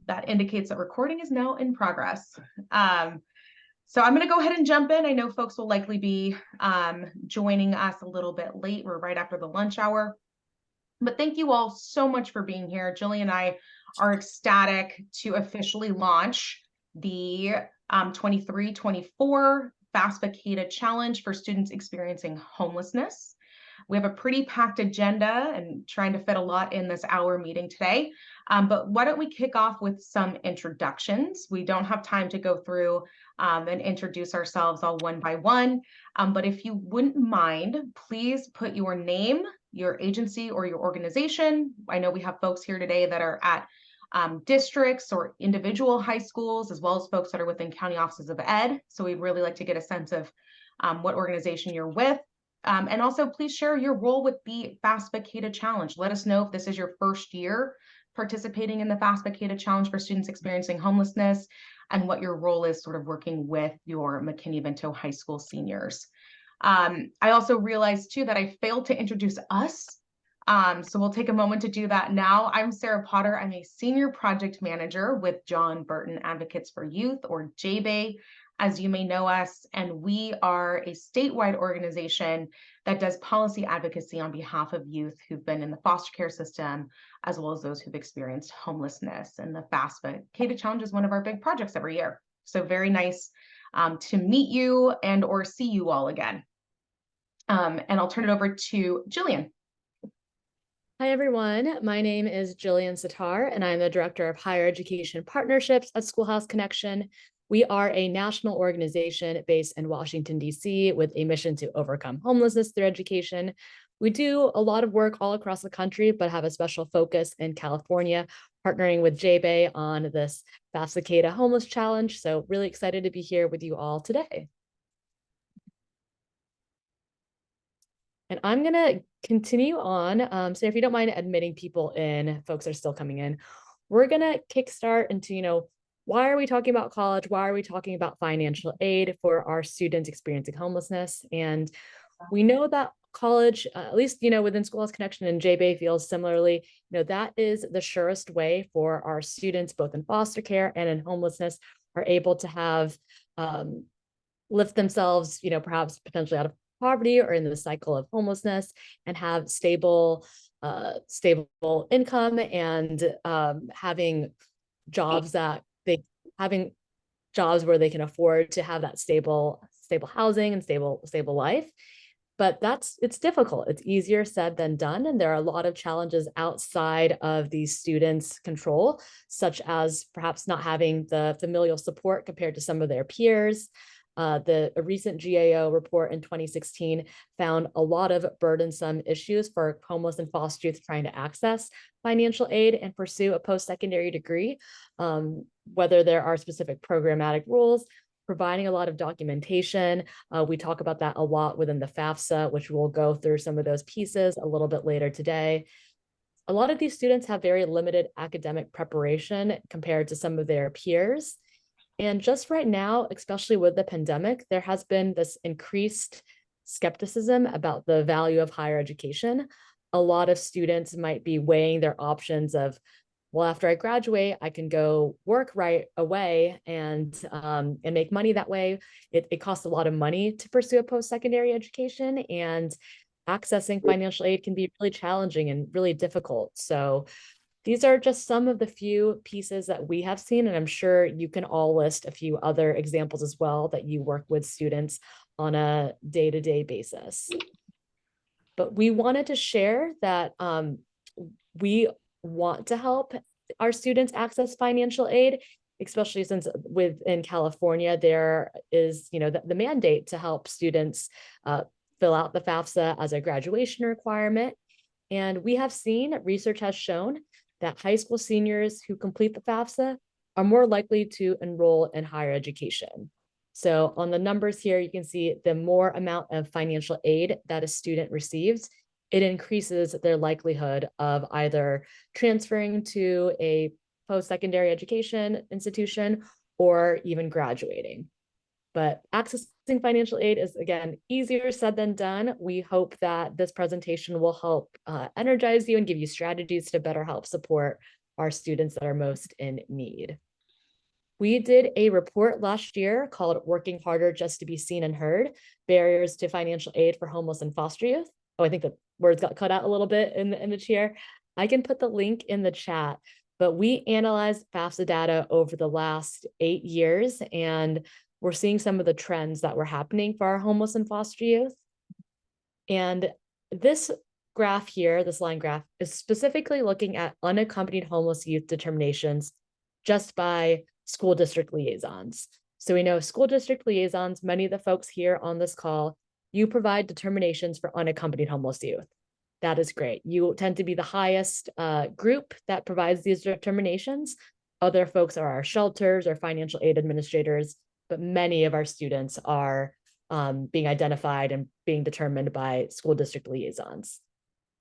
that indicates that recording is now in progress. So I'm going to go ahead and jump in. I know folks will likely be joining us a little bit late. We're right after the lunch hour. But thank you all so much for being here. Jillian and I are ecstatic to officially launch the 23-24 FAFSA CADAA Challenge for students experiencing homelessness. We have a pretty packed agenda and trying to fit a lot in this hour meeting today. But why don't we kick off with some introductions? We don't have time to go through and introduce ourselves all one by one. But if you wouldn't mind, please put your name, your agency, or your organization. I know we have folks here today that are at districts or individual high schools, as well as folks that are within county offices of ed. So we'd really like to get a sense of what organization you're with. And also please share your role with the FAFSA CADAA Challenge. Let us know if this is your first year participating in the FAFSA CADAA Challenge for students experiencing homelessness, and what your role is sort of working with your McKinney-Vento High School seniors. I also realized too that I failed to introduce us. So we'll take a moment to do that now. I'm Sarah Potter. I'm a senior project manager with John Burton Advocates for Youth, or JBAY, as you may know us, and we are a statewide organization that does policy advocacy on behalf of youth who've been in the foster care system, as well as those who've experienced homelessness. And the FAFSA CADAA Challenge is one of our big projects every year. So very nice to meet you and or see you all again. And I'll turn it over to Jillian. Hi, everyone. My name is Jillian Sitar, and I'm the Director of Higher Education Partnerships at Schoolhouse Connection. We are a national organization based in Washington, D.C., with a mission to overcome homelessness through education. We do a lot of work all across the country, but have a special focus in California, partnering with JBAY on this FAFSA CADAA Homeless Challenge. So really excited to be here with you all today. And I'm going to continue on. So if you don't mind admitting people in, folks are still coming in, we're going to kickstart into, why are we talking about college? Why are we talking about financial aid for our students experiencing homelessness? And we know that college, at least, within Schoolhouse Connection, and JBAY feels similarly, that is the surest way for our students, both in foster care and in homelessness, are able to have, lift themselves, perhaps potentially out of poverty or in the cycle of homelessness, and have stable income, and having jobs where they can afford to have that stable housing and stable life. But it's difficult. It's easier said than done. And there are a lot of challenges outside of these students' control, such as perhaps not having the familial support compared to some of their peers. A recent GAO report in 2016 found a lot of burdensome issues for homeless and foster youth trying to access financial aid and pursue a post-secondary degree, whether there are specific programmatic rules, providing a lot of documentation. We talk about that a lot within the FAFSA, which we'll go through some of those pieces a little bit later today. A lot of these students have very limited academic preparation compared to some of their peers. And just right now, especially with the pandemic, there has been this increased skepticism about the value of higher education. A lot of students might be weighing their options of, well, after I graduate, I can go work right away and make money that way. It costs a lot of money to pursue a post-secondary education, and accessing financial aid can be really challenging and really difficult. So these are just some of the few pieces that we have seen, and I'm sure you can all list a few other examples as well that you work with students on a day-to-day basis. But we wanted to share that we want to help our students access financial aid, especially since within California, there is, the mandate to help students fill out the FAFSA as a graduation requirement. And we have seen, research has shown that high school seniors who complete the FAFSA are more likely to enroll in higher education. So on the numbers here, you can see the more amount of financial aid that a student receives, it increases their likelihood of either transferring to a post-secondary education institution or even graduating. But accessing financial aid is, again, easier said than done. We hope that this presentation will help energize you and give you strategies to better help support our students that are most in need. We did a report last year called Working Harder Just to Be Seen and Heard, Barriers to Financial Aid for Homeless and Foster Youth. Oh, I think the words got cut out a little bit in the chair. I can put the link in the chat, but we analyzed FAFSA data over the last 8 years, and we're seeing some of the trends that were happening for our homeless and foster youth. And this graph here, this line graph, is specifically looking at unaccompanied homeless youth determinations just by school district liaisons. So we know school district liaisons, many of the folks here on this call, you provide determinations for unaccompanied homeless youth. That is great. You tend to be the highest group that provides these determinations. Other folks are our shelters or financial aid administrators, but many of our students are being identified and being determined by school district liaisons.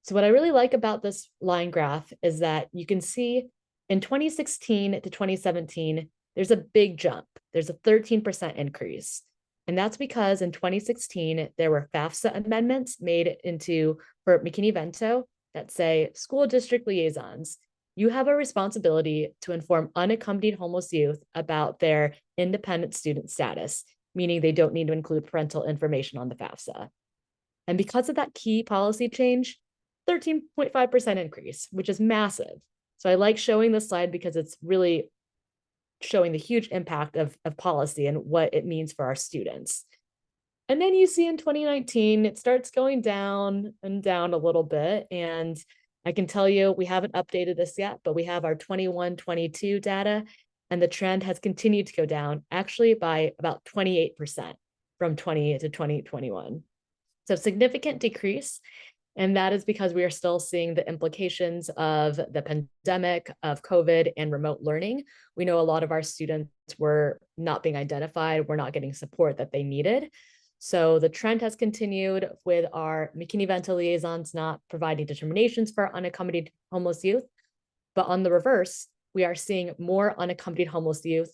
So what I really like about this line graph is that you can see in 2016 to 2017, there's a big jump. There's a 13% increase. And that's because in 2016, there were FAFSA amendments made for McKinney-Vento that say school district liaisons, you have a responsibility to inform unaccompanied homeless youth about their independent student status, meaning they don't need to include parental information on the FAFSA. And because of that key policy change, 13.5% increase, which is massive. So I like showing this slide because it's really showing the huge impact of policy and what it means for our students. And then you see in 2019, it starts going down and down a little bit. And I can tell you, we haven't updated this yet, but we have our 21-22 data, and the trend has continued to go down, actually by about 28% from 20 to 2021. So significant decrease. And that is because we are still seeing the implications of the pandemic, of COVID, and remote learning. We know a lot of our students were not being identified, were not getting support that they needed. So the trend has continued with our McKinney-Vento liaisons not providing determinations for unaccompanied homeless youth. But on the reverse, we are seeing more unaccompanied homeless youth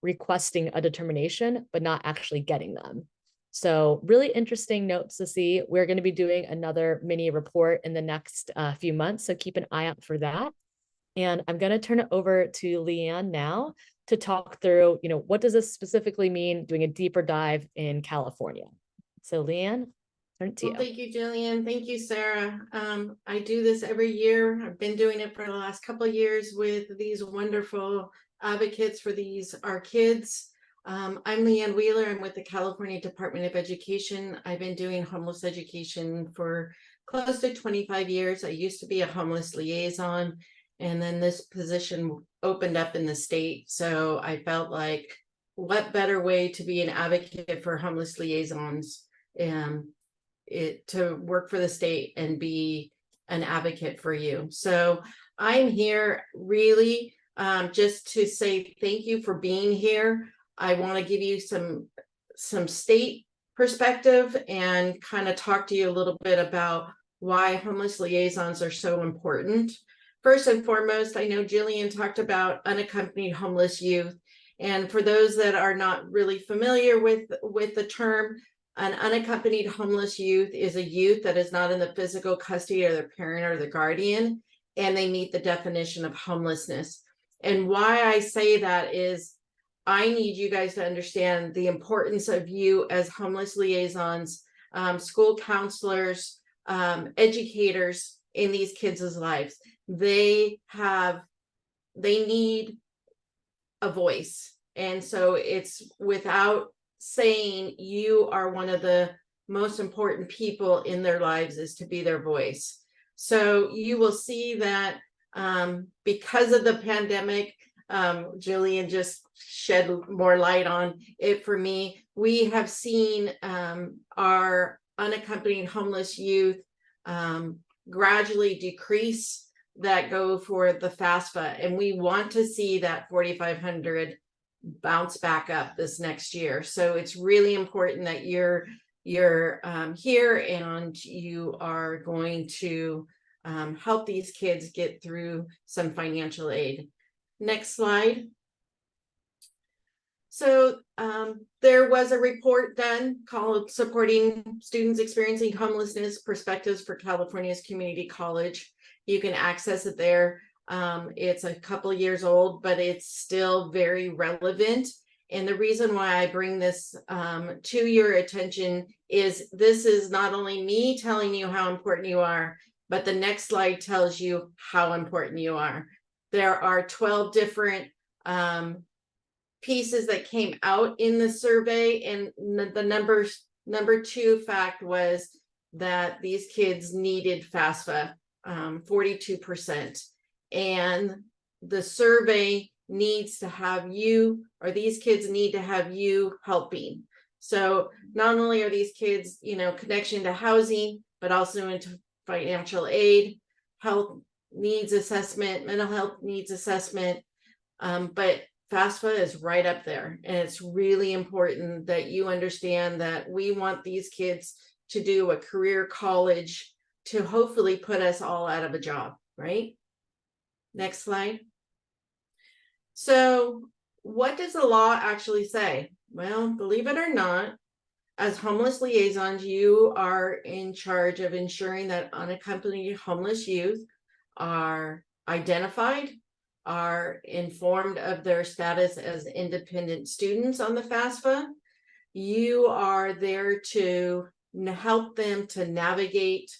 requesting a determination, but not actually getting them. So really interesting notes to see. We're going to be doing another mini report in the next few months, so keep an eye out for that. And I'm going to turn it over to Leanne now to talk through, what does this specifically mean, doing a deeper dive in California. So Leanne, turn it to you. Thank you, Jillian. Thank you, Sarah. I do this every year. I've been doing it for the last couple of years with these wonderful advocates for our kids. I'm Leanne Wheeler. I'm with the California Department of Education. I've been doing homeless education for close to 25 years. I used to be a homeless liaison, and then this position opened up in the state. So I felt like, what better way to be an advocate for homeless liaisons to work for the state and be an advocate for you. So I'm here really just to say thank you for being here. I want to give you some state perspective and kind of talk to you a little bit about why homeless liaisons are so important. First and foremost, I know Jillian talked about unaccompanied homeless youth. And for those that are not really familiar with the term, an unaccompanied homeless youth is a youth that is not in the physical custody of their parent or the guardian, and they meet the definition of homelessness. And why I say that is, I need you guys to understand the importance of you as homeless liaisons, school counselors, educators in these kids' lives. They need a voice. And so it's without saying you are one of the most important people in their lives is to be their voice. So you will see that because of the pandemic, Jillian just shed more light on it for me. We have seen our unaccompanied homeless youth gradually decrease that go for the FAFSA, and we want to see that 4,500 bounce back up this next year. So it's really important that you're here and you are going to help these kids get through some financial aid. Next slide. So there was a report done called Supporting Students Experiencing Homelessness, Perspectives for California's Community College. You can access it there. It's a couple years old, but it's still very relevant. And the reason why I bring this to your attention is this is not only me telling you how important you are, but the next slide tells you how important you are. There are 12 different pieces that came out in the survey, and the number 2 fact was that these kids needed FAFSA, 42%. And the survey needs to have you, or these kids need to have you helping. So not only are these kids, connection to housing, but also into financial aid, health needs assessment, mental health needs assessment. But FAFSA is right up there. And it's really important that you understand that we want these kids to do a career college to hopefully put us all out of a job, right? Next slide. So what does the law actually say? Well, believe it or not, as homeless liaisons, you are in charge of ensuring that unaccompanied homeless youth are identified, are informed of their status as independent students on the FAFSA. You are there to help them to navigate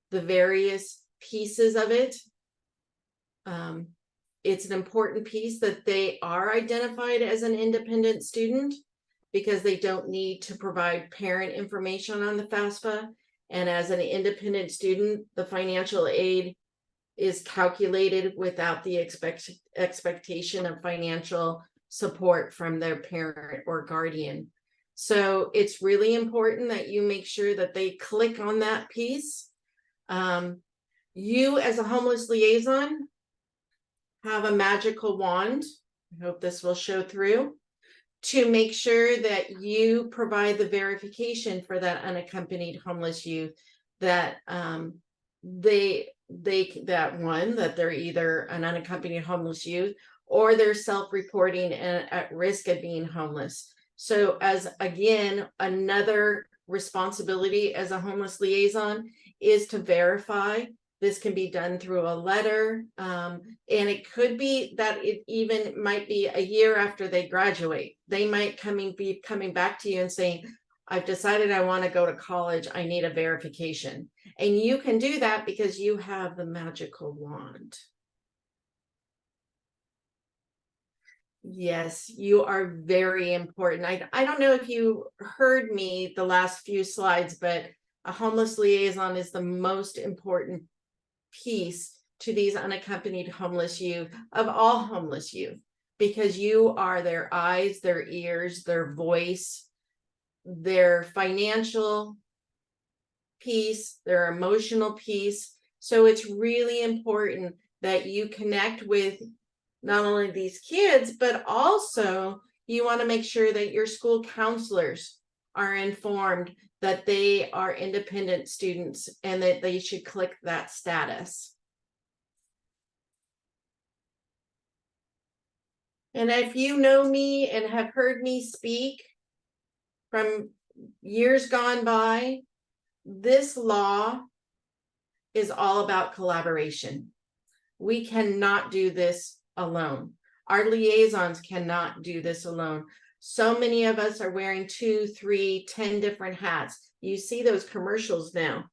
the various pieces of it. It's an important piece that they are identified as an independent student because they don't need to provide parent information on the FAFSA. And as an independent student, the financial aid is calculated without the expectation of financial support from their parent or guardian. So it's really important that you make sure that they click on that piece. You as a homeless liaison have a magical wand. I hope this will show through to make sure that you provide the verification for that unaccompanied homeless youth that that they're either an unaccompanied homeless youth or they're self-reporting and at risk of being homeless. So as again, another responsibility as a homeless liaison is to verify. This can be done through a letter, and it could be that it even might be a year after they graduate. They might be coming back to you and saying, I've decided I want to go to college. I need a verification. And you can do that because you have the magical wand. Yes, you are very important. I don't know if you heard me the last few slides, but a homeless liaison is the most important piece to these unaccompanied homeless youth, of all homeless youth, because you are their eyes, their ears, their voice, their financial piece, their emotional piece. So it's really important that you connect with not only these kids, but also you want to make sure that your school counselors are informed that they are independent students and that they should click that status. And if you know me and have heard me speak from years gone by, this law is all about collaboration. We cannot do this alone. Our liaisons cannot do this alone. So many of us are wearing 2, 3, 10 different hats. You see those commercials now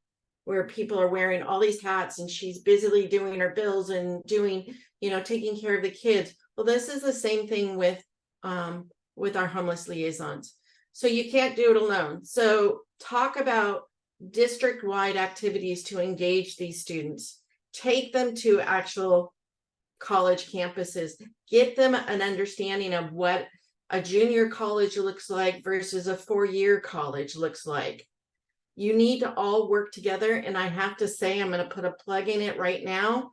where people are wearing all these hats and she's busily doing her bills and doing, taking care of the kids. Well, this is the same thing with our homeless liaisons. So you can't do it alone. So talk about district-wide activities to engage these students. Take them to actual college campuses. Get them an understanding of what a junior college looks like versus a 4-year college looks like. You need to all work together. And I have to say, I'm going to put a plug in it right now.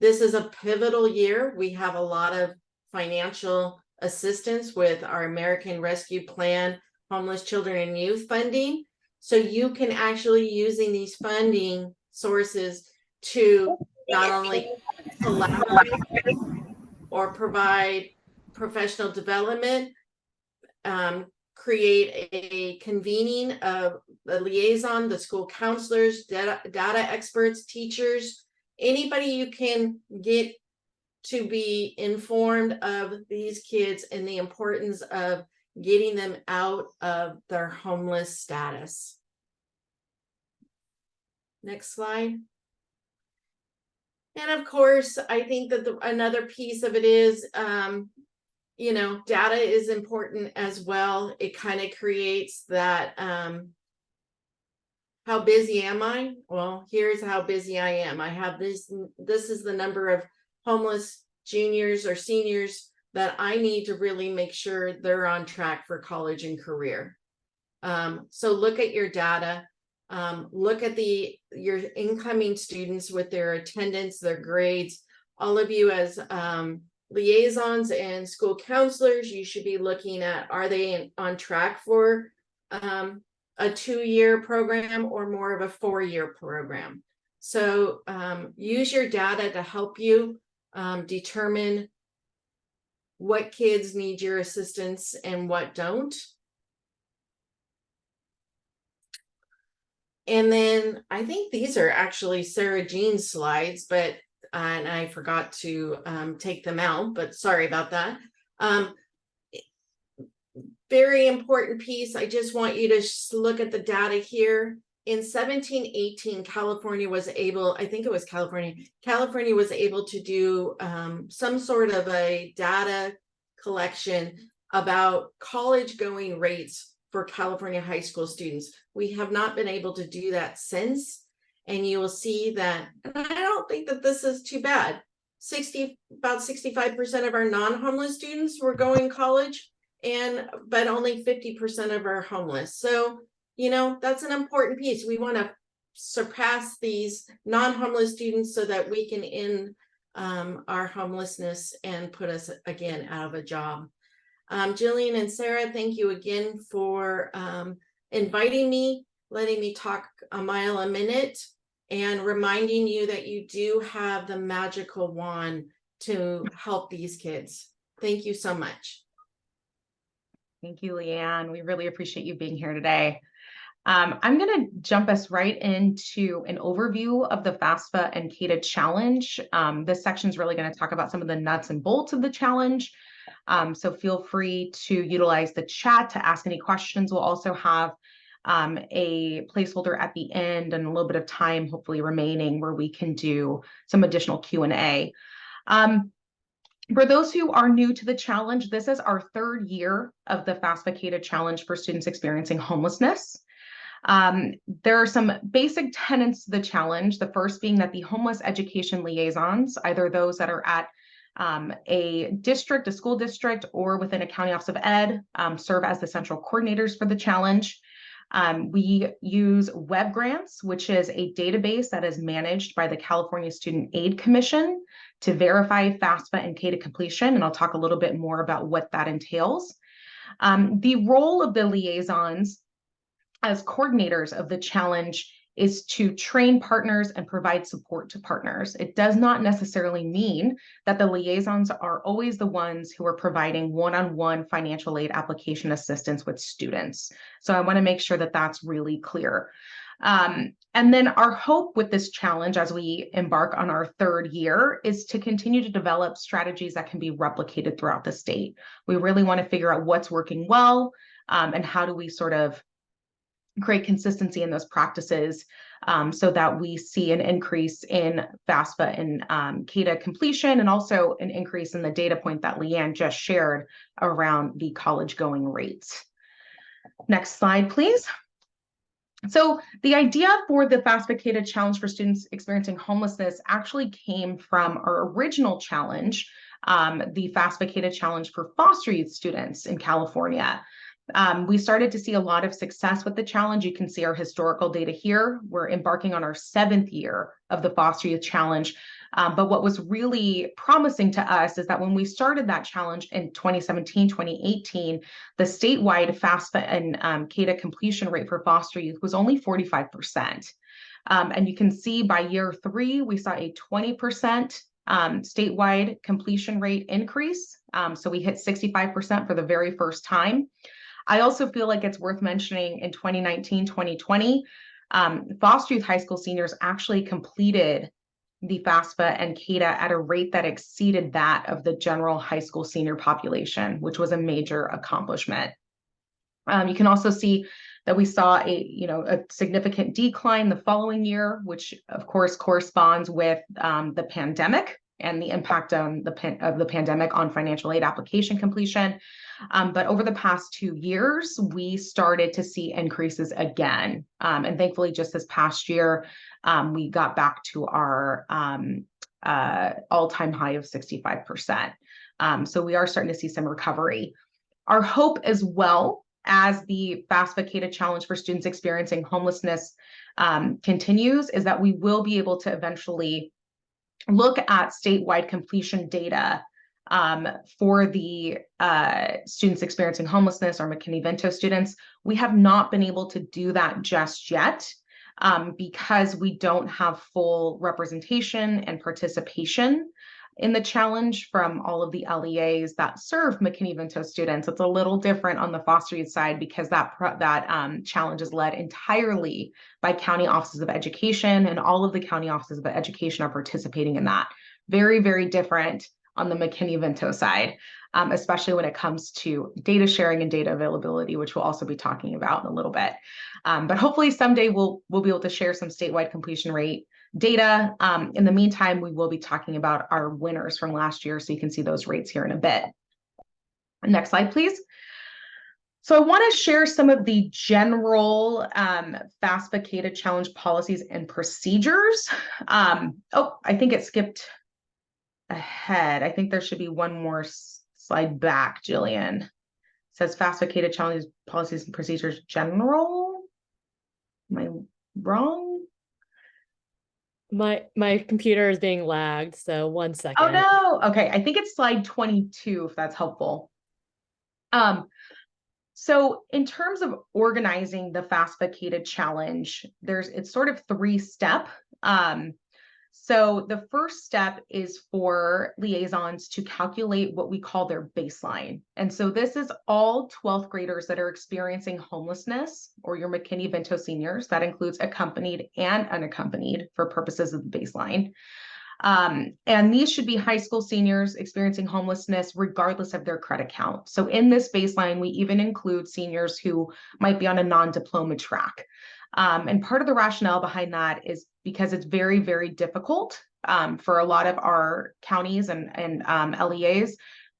This is a pivotal year. We have a lot of financial assistance with our American Rescue Plan, Homeless Children and Youth funding. So you can actually using these funding sources to not only collaborate or provide professional development, create a convening of the liaison, the school counselors, data experts, teachers, anybody you can get to be informed of these kids and the importance of getting them out of their homeless status. Next slide. And of course, I think that another piece of it is, you know, data is important as well. It kind of creates that, how busy am I? Well, here's how busy I am. I have this is the number of homeless juniors or seniors that I need to really make sure they're on track for college and career. So look at your data. Look at your incoming students with their attendance, their grades. All of you as liaisons and school counselors, you should be looking at, are they on track for a 2-year program or more of a 4-year program? So use your data to help you determine what kids need your assistance and what don't. And then I think these are actually Sarah Jean's slides, but and I forgot to take them out, but sorry about that. Very important piece. I just want you to look at the data here. In 1718, California was able, I think it was California was able to do some sort of a data collection about college going rates for California high school students. We have not been able to do that since. And you will see that, and I don't think that this is too bad. About 65% of our non-homeless students were going college, but only 50% of our homeless. So, you know, that's an important piece. We want to surpass these non-homeless students so that we can end our homelessness and put us again out of a job. Jillian and Sarah, thank you again for inviting me, letting me talk a mile a minute, and reminding you that you do have the magical wand to help these kids. Thank you so much. Thank you, Leanne. We really appreciate you being here today. I'm going to jump us right into an overview of the FAFSA and CADAA challenge. This section is really going to talk about some of the nuts and bolts of the challenge. So feel free to utilize the chat to ask any questions. We'll also have a placeholder at the end and a little bit of time hopefully remaining where we can do some additional Q&A. For those who are new to the challenge, this is our 3rd year of the FAFSA CADAA challenge for students experiencing homelessness. There are some basic tenets to the challenge. The first being that the homeless education liaisons, either those that are at a district, a school district, or within a county office of ed, serve as the central coordinators for the challenge. We use Web Grants, which is a database that is managed by the California Student Aid Commission to verify FAFSA and CADAA completion, and I'll talk a little bit more about what that entails. The role of the liaisons as coordinators of the challenge is to train partners and provide support to partners. It does not necessarily mean that the liaisons are always the ones who are providing one-on-one financial aid application assistance with students. So I want to make sure that that's really clear. And then our hope with this challenge as we embark on our 3rd year is to continue to develop strategies that can be replicated throughout the state. We really want to figure out what's working well, and how do we sort of create consistency in those practices, so that we see an increase in FAFSA and CADAA completion, and also an increase in the data point that Leanne just shared around the college going rates. Next slide, please. So the idea for the FAFSA CADAA challenge for students experiencing homelessness actually came from our original challenge, the FAFSA CADAA challenge for foster youth students in California. We started to see a lot of success with the challenge. You can see our historical data here. We're embarking on our 7th year of the Foster Youth Challenge. But what was really promising to us is that when we started that challenge in 2017, 2018, the statewide FAFSA and CADAA completion rate for foster youth was only 45%. And you can see by year 3, we saw a 20% statewide completion rate increase. So we hit 65% for the very first time. I also feel like it's worth mentioning in 2019, 2020, foster youth high school seniors actually completed the FAFSA and CADAA at a rate that exceeded that of the general high school senior population, which was a major accomplishment. You can also see that we saw a significant decline the following year, which of course corresponds with the pandemic and the impact of the pandemic on financial aid application completion. But over the past 2 years, we started to see increases again. And thankfully, just this past year, we got back to our all-time high of 65%. So we are starting to see some recovery. Our hope as well, as the FAFSA CADAA challenge for students experiencing homelessness continues, is that we will be able to eventually look at statewide completion data for the students experiencing homelessness or McKinney-Vento students. We have not been able to do that just yet because we don't have full representation and participation in the challenge from all of the LEAs that serve McKinney-Vento students. It's a little different on the foster youth side because that challenge is led entirely by county offices of education, and all of the county offices of education are participating in that. Very, very different on the McKinney-Vento side, especially when it comes to data sharing and data availability, which we'll also be talking about in a little bit. But hopefully someday we'll be able to share some statewide completion rate data. In the meantime, we will be talking about our winners from last year, so you can see those rates here in a bit. Next slide, please. So I want to share some of the general FAFSA CADAA challenge policies and procedures. Oh, I think it skipped ahead. I think there should be one more slide back, Jillian. It says FAFSA CADAA challenge policies and procedures general. Am I wrong? My computer is being lagged, so 1 second. Oh no. Okay, I think it's slide 22, if that's helpful. So in terms of organizing the FAFSA CADAA challenge, it's sort of 3-step. So the first step is for liaisons to calculate what we call their baseline. And so this is all 12th graders that are experiencing homelessness, or your McKinney-Vento seniors. That includes accompanied and unaccompanied for purposes of the baseline. And these should be high school seniors experiencing homelessness regardless of their credit count. So in this baseline, we even include seniors who might be on a non-diploma track. And part of the rationale behind that is because it's very, very difficult for a lot of our counties and LEAs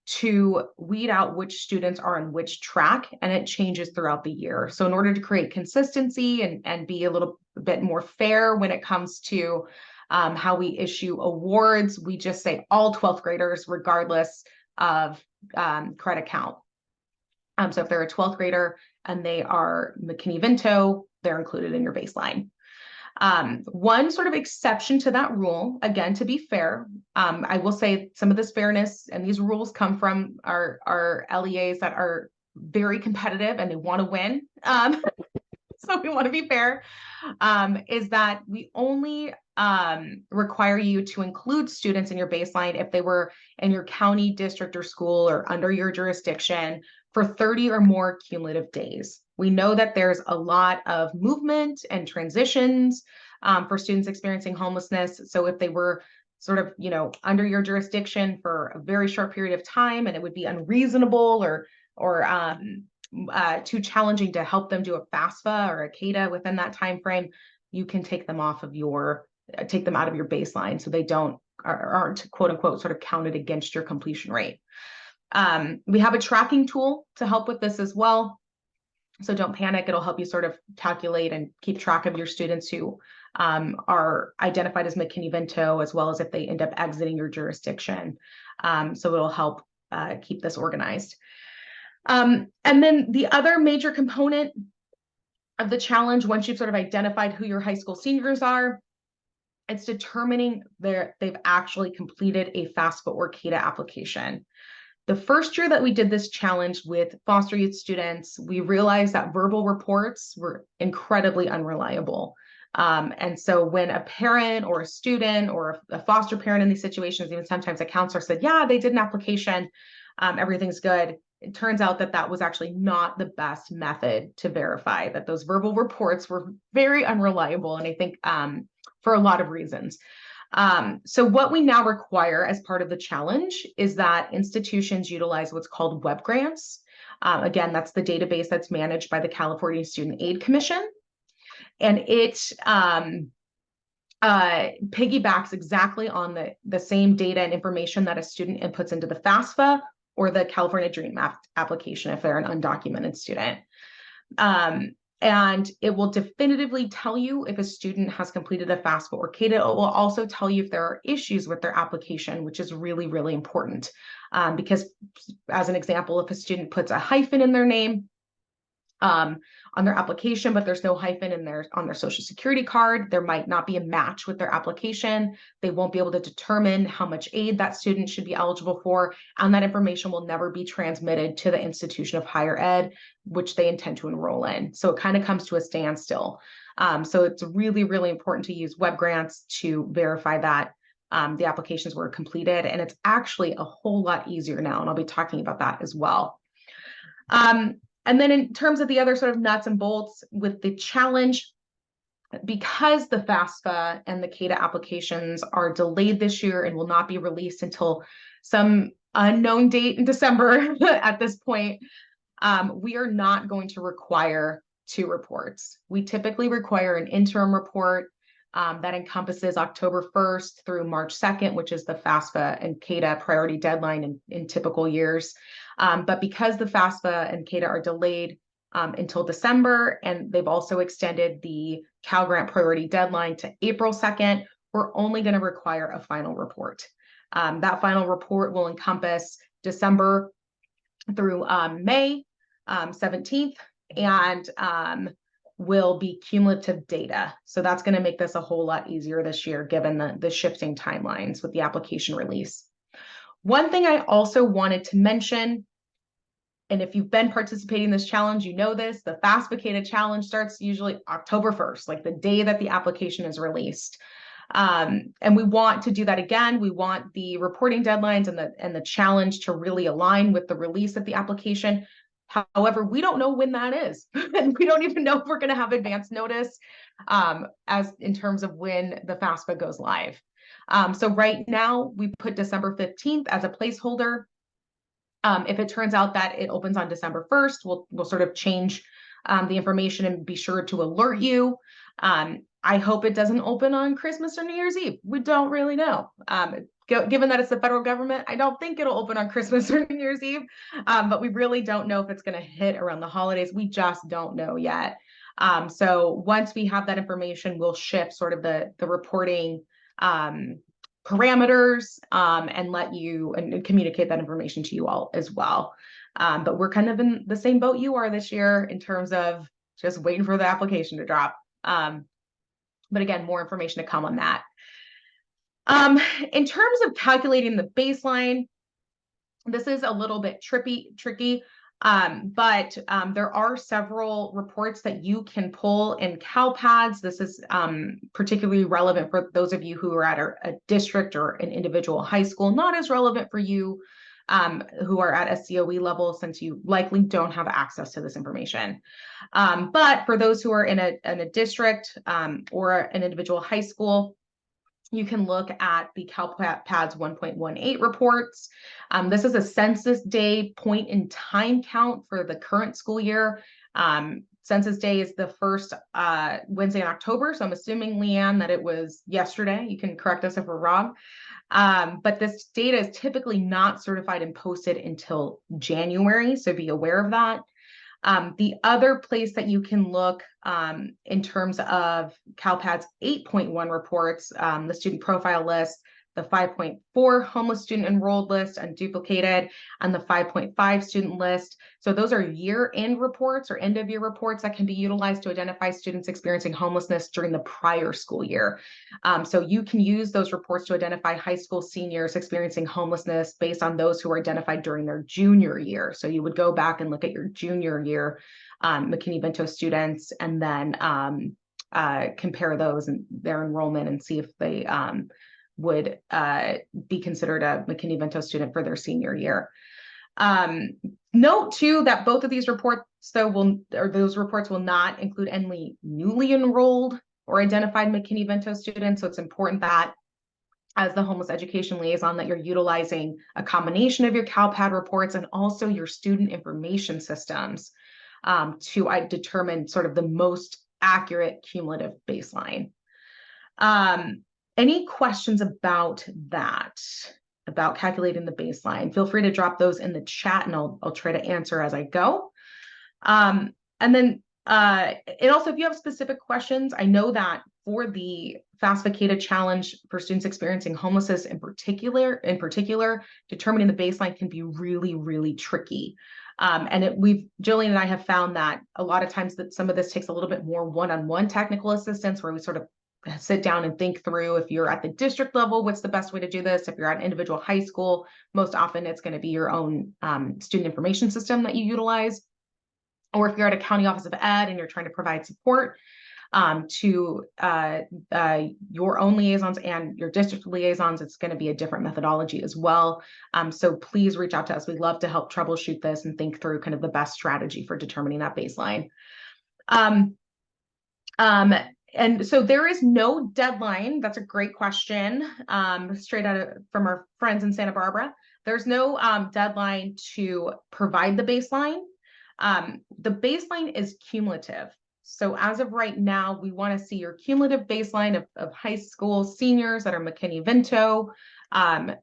to weed out which students are on which track, and it changes throughout the year. So in order to create consistency and be a little bit more fair when it comes to how we issue awards, we just say all 12th graders regardless of credit count. So if they're a 12th grader and they are McKinney-Vento, they're included in your baseline. One sort of exception to that rule, again, to be fair, I will say some of this fairness and these rules come from our LEAs that are very competitive and they want to win. So we want to be fair, is that we only require you to include students in your baseline if they were in your county, district, or school or under your jurisdiction for 30 or more cumulative days. We know that there's a lot of movement and transitions for students experiencing homelessness. So if they were sort of, under your jurisdiction for a very short period of time, and it would be unreasonable or too challenging to help them do a FAFSA or a CADAA within that time frame, you can take them out of your baseline, so they aren't quote unquote sort of counted against your completion rate. We have a tracking tool to help with this as well. So don't panic. It'll help you sort of calculate and keep track of your students who are identified as McKinney-Vento, as well as if they end up exiting your jurisdiction. So it'll help keep this organized. And then the other major component of the challenge, once you've sort of identified who your high school seniors are, it's determining they've actually completed a FAFSA or CADAA application. The first year that we did this challenge with foster youth students, we realized that verbal reports were incredibly unreliable. And so when a parent or a student or a foster parent in these situations, even sometimes a counselor said, yeah, they did an application, everything's good. It turns out that that was actually not the best method to verify that those verbal reports were very unreliable. And I think for a lot of reasons. So what we now require as part of the challenge is that institutions utilize what's called web grants. Again, that's the database that's managed by the California Student Aid Commission. And it piggybacks exactly on the same data and information that a student inputs into the FAFSA or the California Dream application if they're an undocumented student. And it will definitively tell you if a student has completed a FAFSA or CADAA. It will also tell you if there are issues with their application, which is really, really important. Because as an example, if a student puts a hyphen in their name on their application, but there's no hyphen in on their social security card, there might not be a match with their application. They won't be able to determine how much aid that student should be eligible for, and that information will never be transmitted to the institution of higher ed, which they intend to enroll in. So it kind of comes to a standstill. So it's really, really important to use web grants to verify that the applications were completed, and it's actually a whole lot easier now, and I'll be talking about that as well. And then in terms of the other sort of nuts and bolts with the challenge, because the FAFSA and the CADAA applications are delayed this year and will not be released until some unknown date in December at this point, we are not going to require 2 reports. We typically require an interim report that encompasses October 1st through March 2nd, which is the FAFSA and CADAA priority deadline in typical years. But because the FAFSA and CADAA are delayed until December, and they've also extended the Cal Grant priority deadline to April 2nd, we're only going to require a final report. That final report will encompass December through May 17th, and will be cumulative data. So that's going to make this a whole lot easier this year, given the shifting timelines with the application release. One thing I also wanted to mention, and if you've been participating in this challenge, you know this, the FAFSA CADAA challenge starts usually October 1st, like the day that the application is released. And we want to do that again. We want the reporting deadlines and the challenge to really align with the release of the application. However, we don't know when that is, and we don't even know if we're going to have advance notice as in terms of when the FAFSA goes live. So right now we put December 15th as a placeholder. If it turns out that it opens on December 1st, we'll sort of change the information and be sure to alert you. I hope it doesn't open on Christmas or New Year's Eve. We don't really know. Given that it's the federal government, I don't think it'll open on Christmas or New Year's Eve, but we really don't know if it's going to hit around the holidays. We just don't know yet. So once we have that information, we'll shift sort of the reporting parameters and let you and communicate that information to you all as well. But we're kind of in the same boat you are this year in terms of just waiting for the application to drop. But again, more information to come on that. In terms of calculating the baseline, this is a little bit tricky, but there are several reports that you can pull in CalPads. This is particularly relevant for those of you who are at a district or an individual high school, not as relevant for you who are at a COE level, since you likely don't have access to this information. But for those who are in a district or an individual high school, you can look at the CalPads 1.18 reports. This is a census day point in time count for the current school year. Census day is the first Wednesday in October. So I'm assuming, Leanne, that it was yesterday. You can correct us if we're wrong. But this data is typically not certified and posted until January. So be aware of that. The other place that you can look in terms of CalPads 8.1 reports, the student profile list, the 5.4 homeless student enrolled list unduplicated, and the 5.5 student list. So those are year-end reports or end-of-year reports that can be utilized to identify students experiencing homelessness during the prior school year. So you can use those reports to identify high school seniors experiencing homelessness based on those who were identified during their junior year. So you would go back and look at your junior year McKinney-Vento students and then compare those and their enrollment and see if they would be considered a McKinney-Vento student for their senior year. Note too that both of these reports, those reports will not include any newly enrolled or identified McKinney-Vento students. So it's important that as the homeless education liaison, that you're utilizing a combination of your CalPAD reports and also your student information systems to determine sort of the most accurate cumulative baseline. Any questions about that, about calculating the baseline? Feel free to drop those in the chat and I'll try to answer as I go. And then also, if you have specific questions, I know that for the FAFSA CADAA challenge for students experiencing homelessness in particular, determining the baseline can be really, really tricky. And Jillian and I have found that a lot of times that some of this takes a little bit more one-on-one technical assistance, where we sort of sit down and think through, if you're at the district level, what's the best way to do this? If you're at an individual high school, most often it's going to be your own student information system that you utilize. Or if you're at a county office of ed and you're trying to provide support to your own liaisons and your district liaisons, it's going to be a different methodology as well. So please reach out to us. We'd love to help troubleshoot this and think through kind of the best strategy for determining that baseline. And so there is no deadline. That's a great question. Straight from our friends in Santa Barbara. There's no deadline to provide the baseline. The baseline is cumulative. So as of right now, we want to see your cumulative baseline of high school seniors that are McKinney-Vento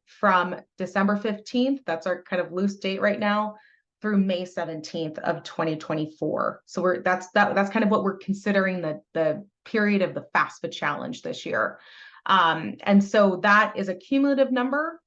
from December 15th. That's our kind of loose date right now, through May 17th of 2024. So that's kind of what we're considering the period of the FAFSA challenge this year. And so that is a cumulative number.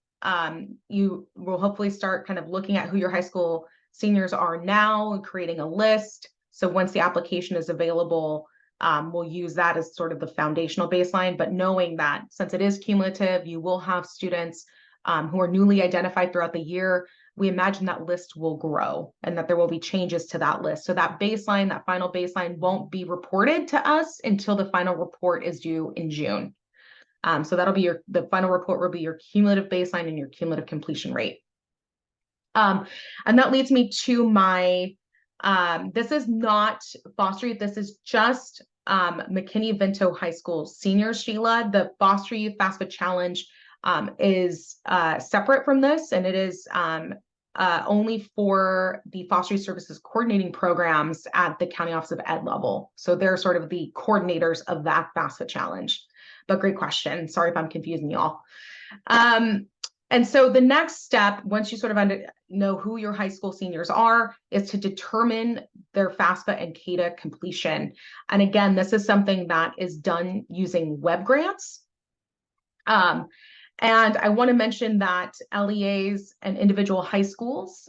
You will hopefully start kind of looking at who your high school seniors are now and creating a list. So once the application is available, we'll use that as sort of the foundational baseline, but knowing that since it is cumulative, you will have students who are newly identified throughout the year. We imagine that list will grow and that there will be changes to that list. So that baseline, that final baseline, won't be reported to us until the final report is due in June. So that'll be the final report will be your cumulative baseline and your cumulative completion rate. And that leads me to my, this is not Foster Youth, this is just McKinney-Vento High School seniors, Sheila. The Foster Youth FAFSA Challenge is separate from this, and it is only for the foster youth services coordinating programs at the county office of ed level. So they're sort of the coordinators of that FAFSA challenge. But great question. Sorry if I'm confusing y'all. And so the next step, once you sort of know who your high school seniors are, is to determine their FAFSA and CADAA completion. And again, this is something that is done using web grants. And I want to mention that LEAs and individual high schools,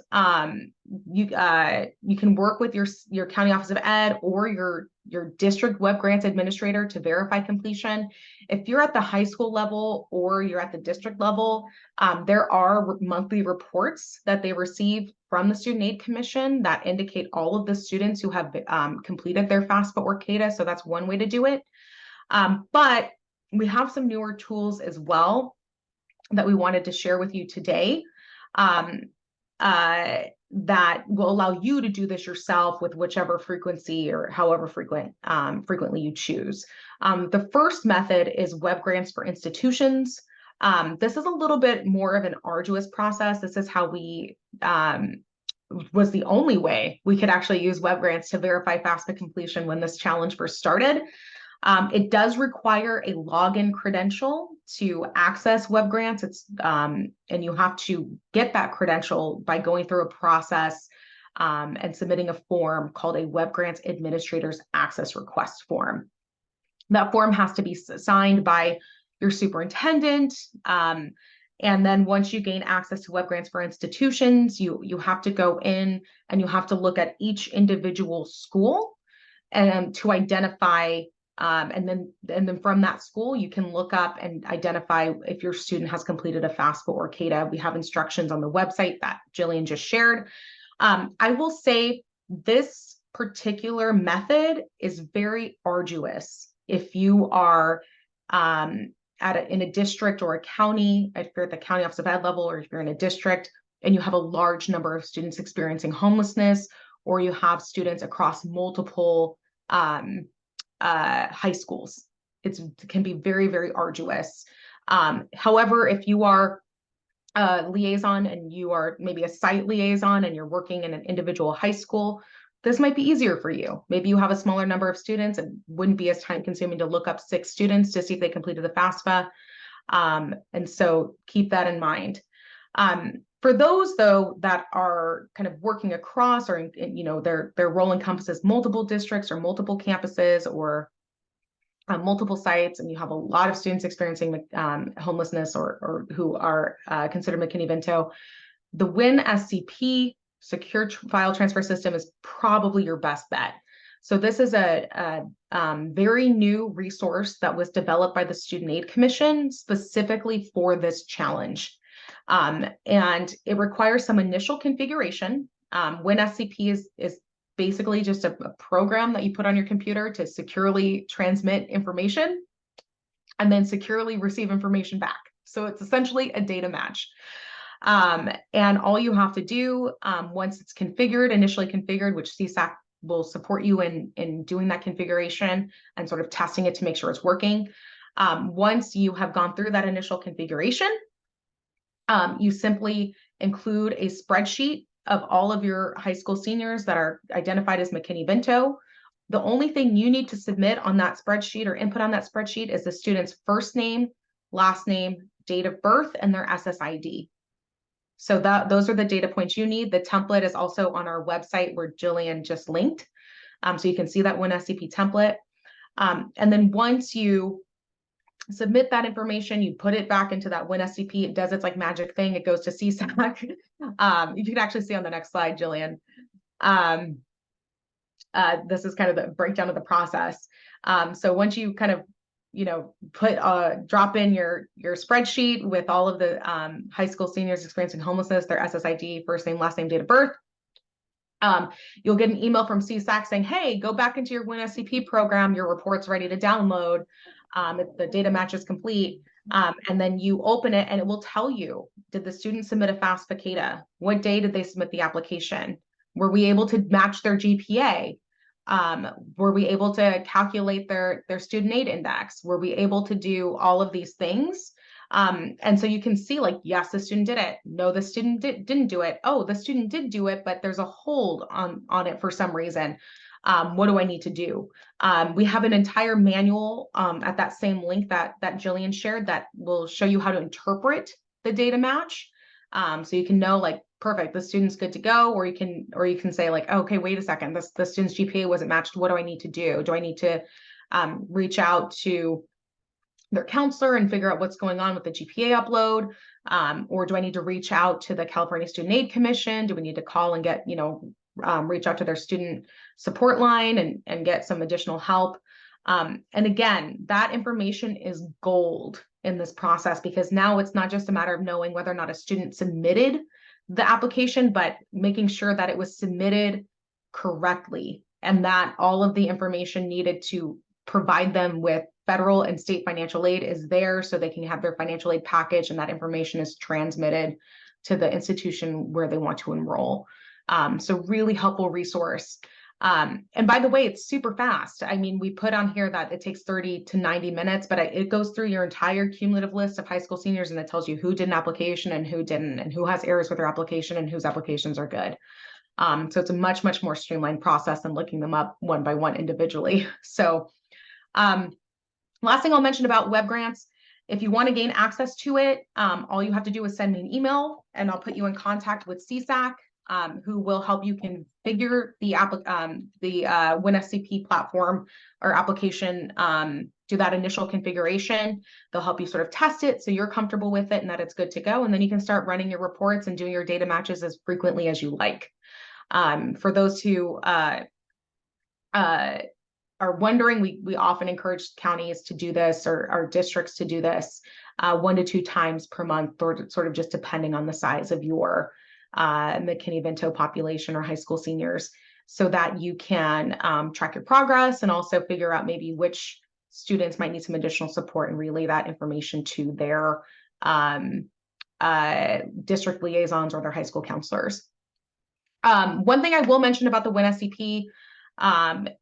you can work with your county office of ed or your district web grants administrator to verify completion. If you're at the high school level or you're at the district level, there are monthly reports that they receive from the Student Aid Commission that indicate all of the students who have completed their FAFSA or CADAA. So that's one way to do it. But we have some newer tools as well that we wanted to share with you today that will allow you to do this yourself with whichever frequency or however frequently you choose. The first method is web grants for institutions. This is a little bit more of an arduous process. This is how we was the only way we could actually use web grants to verify FAFSA completion when this challenge first started. It does require a login credential to access web grants. And you have to get that credential by going through a process and submitting a form called a Web Grants Administrator's Access Request form. That form has to be signed by your superintendent. And then once you gain access to web grants for institutions, you have to go in and you have to look at each individual school and to identify and then from that school, you can look up and identify if your student has completed a FAFSA or CADAA. We have instructions on the website that Jillian just shared. I will say this particular method is very arduous. If you are in a district or a county, if you're at the county office of ed level, or if you're in a district and you have a large number of students experiencing homelessness, or you have students across multiple high schools, it can be very, very arduous. However, if you are a liaison and you are maybe a site liaison and you're working in an individual high school, this might be easier for you. Maybe you have a smaller number of students and wouldn't be as time consuming to look up 6 students to see if they completed the FAFSA. And so keep that in mind. For those though that are kind of working across, or their role encompasses multiple districts or multiple campuses or multiple sites, and you have a lot of students experiencing homelessness or who are considered McKinney-Vento, the WIN-SCP secure file transfer system is probably your best bet. So this is a very new resource that was developed by the Student Aid Commission specifically for this challenge. And it requires some initial configuration. WIN-SCP is basically just a program that you put on your computer to securely transmit information and then securely receive information back. So it's essentially a data match. And all you have to do once it's configured, initially configured, which CSAC will support you in doing that configuration and sort of testing it to make sure it's working. Once you have gone through that initial configuration, you simply include a spreadsheet of all of your high school seniors that are identified as McKinney-Vento. The only thing you need to submit on that spreadsheet or input on that spreadsheet is the student's first name, last name, date of birth, and their SSID. So those are the data points you need. The template is also on our website where Jillian just linked. So you can see that WIN-SCP template. And then once you submit that information, you put it back into that WIN-SCP, it does its like magic thing, it goes to CSAC. You can actually see on the next slide, Jillian. This is kind of the breakdown of the process. So once you kind of drop in your spreadsheet with all of the high school seniors experiencing homelessness, their SSID, first name, last name, date of birth, you'll get an email from CSAC saying, hey, go back into your WIN-SCP program, your report's ready to download, the data match is complete, and then you open it and it will tell you, did the student submit a FAFSA CADAA? What day did they submit the application? Were we able to match their GPA? Were we able to calculate their student aid index? Were we able to do all of these things? And so you can see like, yes, the student did it. No, the student didn't do it. Oh, the student did do it, but there's a hold on it for some reason. What do I need to do? We have an entire manual at that same link that Jillian shared that will show you how to interpret the data match. So you can know like, perfect, the student's good to go, or you can say like, okay, wait a second, the student's GPA wasn't matched. What do I need to do? Do I need to reach out to their counselor and figure out what's going on with the GPA upload? Or do I need to reach out to the California Student Aid Commission? Do we need to call and get, reach out to their student support line and get some additional help? And again, that information is gold in this process, because now it's not just a matter of knowing whether or not a student submitted the application, but making sure that it was submitted correctly and that all of the information needed to provide them with federal and state financial aid is there, so they can have their financial aid package and that information is transmitted to the institution where they want to enroll. So really helpful resource. And by the way, it's super fast. I mean, we put on here that it takes 30 to 90 minutes, but it goes through your entire cumulative list of high school seniors, and it tells you who did an application and who didn't, and who has errors with their application and whose applications are good. So it's a much, much more streamlined process than looking them up one by one individually. So last thing I'll mention about web grants, if you want to gain access to it, all you have to do is send me an email and I'll put you in contact with CSAC, who will help you configure the WIN-SCP platform or application, do that initial configuration. They'll help you sort of test it so you're comfortable with it and that it's good to go. And then you can start running your reports and doing your data matches as frequently as you like. For those who are wondering, we often encourage counties to do this, or our districts to do this 1 to 2 times per month, or sort of just depending on the size of your McKinney-Vento population or high school seniors, so that you can track your progress and also figure out maybe which students might need some additional support and relay that information to their district liaisons or their high school counselors. One thing I will mention about the WIN-SCP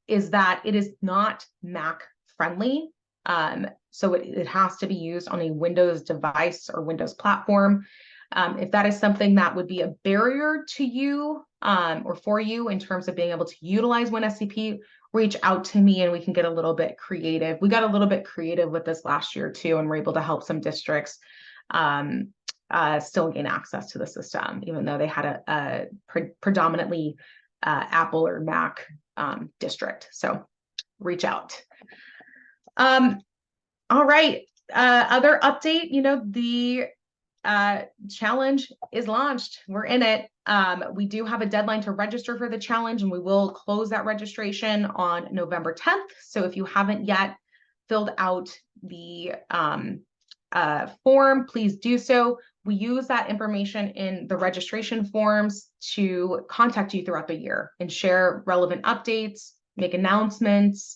is that it is not Mac friendly. So it has to be used on a Windows device or Windows platform. If that is something that would be a barrier to you or for you in terms of being able to utilize WinSCP, reach out to me and we can get a little bit creative. We got a little bit creative with this last year too, and we're able to help some districts still gain access to the system, even though they had a predominantly Apple or Mac district. So reach out. All right. Other update, the challenge is launched. We're in it. We do have a deadline to register for the challenge, and we will close that registration on November 10th. So if you haven't yet filled out the form, please do so. We use that information in the registration forms to contact you throughout the year and share relevant updates, make announcements,